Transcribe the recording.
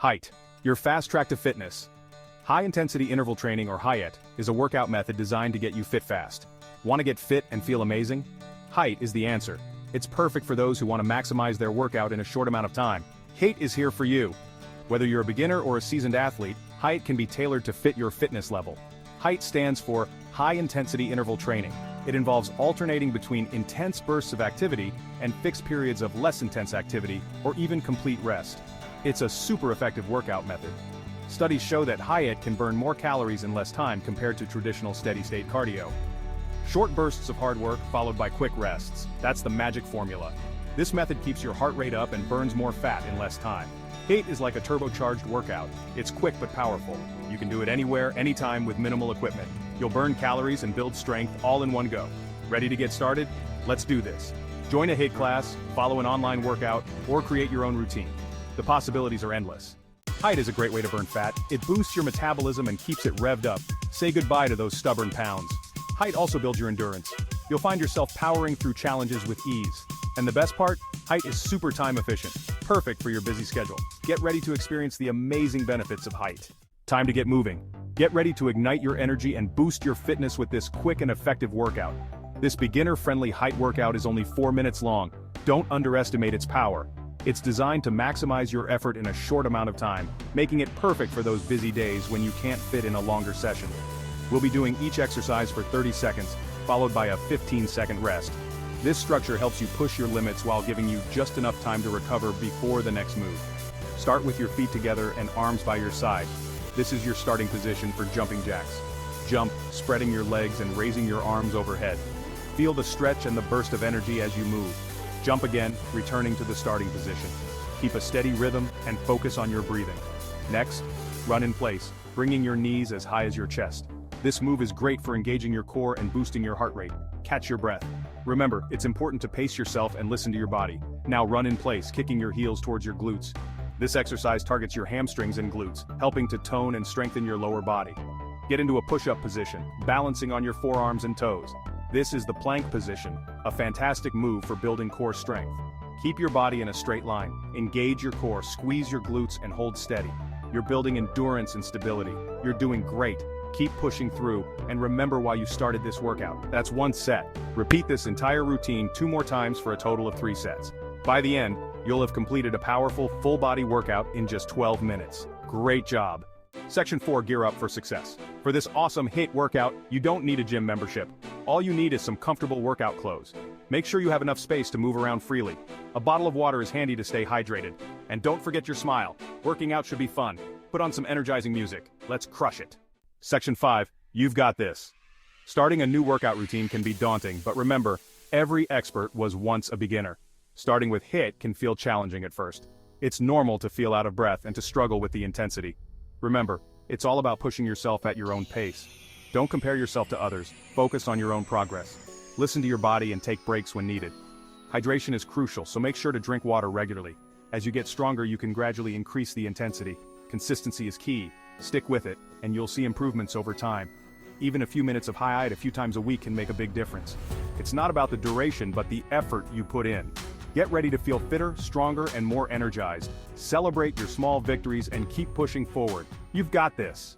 HIIT, your fast track to fitness. High-intensity interval training, or HIIT, is a workout method designed to get you fit fast. Want to get fit and feel amazing? HIIT is the answer. It's perfect for those who want to maximize their workout in a short amount of time. HIIT is here for you. Whether you're a beginner or a seasoned athlete, HIIT can be tailored to fit your fitness level. HIIT stands for high-intensity interval training. It involves alternating between intense bursts of activity and fixed periods of less intense activity, or even complete rest. It's a super effective workout method. Studies show that HIIT can burn more calories in less time compared to traditional steady-state cardio. Short bursts of hard work followed by quick rests. That's the magic formula. This method keeps your heart rate up and burns more fat in less time. HIIT is like a turbocharged workout. It's quick but powerful. You can do it anywhere, anytime with minimal equipment. You'll burn calories and build strength all in one go. Ready to get started? Let's do this. Join a HIIT class, follow an online workout, or create your own routine. The possibilities are endless. HIIT is a great way to burn fat. It boosts your metabolism and keeps it revved up. Say goodbye to those stubborn pounds. HIIT also builds your endurance. You'll find yourself powering through challenges with ease. And the best part? HIIT is super time efficient. Perfect for your busy schedule. Get ready to experience the amazing benefits of HIIT. Time to get moving. Get ready to ignite your energy and boost your fitness with this quick and effective workout. This beginner-friendly HIIT workout is only 4 minutes long. Don't underestimate its power. It's designed to maximize your effort in a short amount of time, making it perfect for those busy days when you can't fit in a longer session. We'll be doing each exercise for 30 seconds, followed by a 15-second rest. This structure helps you push your limits while giving you just enough time to recover before the next move. Start with your feet together and arms by your side. This is your starting position for jumping jacks. Jump, spreading your legs and raising your arms overhead. Feel the stretch and the burst of energy as you move. Jump again, returning to the starting position. Keep a steady rhythm and focus on your breathing. Next, run in place, bringing your knees as high as your chest. This move is great for engaging your core and boosting your heart rate. Catch your breath. Remember, it's important to pace yourself and listen to your body. Now run in place, kicking your heels towards your glutes. This exercise targets your hamstrings and glutes, helping to tone and strengthen your lower body. Get into a push-up position, balancing on your forearms and toes. This is the plank position, a fantastic move for building core strength. Keep your body in a straight line, engage your core, squeeze your glutes and hold steady. You're building endurance and stability. You're doing great. Keep pushing through, and remember why you started this workout. That's 1 set. Repeat this entire routine 2 more times for a total of 3 sets. By the end, you'll have completed a powerful, full-body workout in just 12 minutes. Great job. Section 4, Gear Up for Success. For this awesome HIIT workout, you don't need a gym membership. All you need is some comfortable workout clothes. Make sure you have enough space to move around freely. A bottle of water is handy to stay hydrated. And don't forget your smile. Working out should be fun. Put on some energizing music. Let's crush it. Section 5, you've got this. Starting a new workout routine can be daunting, but remember, every expert was once a beginner. Starting with HIIT can feel challenging at first. It's normal to feel out of breath and to struggle with the intensity. Remember, it's all about pushing yourself at your own pace. Don't compare yourself to others, focus on your own progress. Listen to your body and take breaks when needed. Hydration is crucial, so make sure to drink water regularly. As you get stronger, you can gradually increase the intensity. Consistency is key. Stick with it, and you'll see improvements over time. Even a few minutes of HIIT a few times a week can make a big difference. It's not about the duration, but the effort you put in. Get ready to feel fitter, stronger, and more energized. Celebrate your small victories and keep pushing forward. You've got this.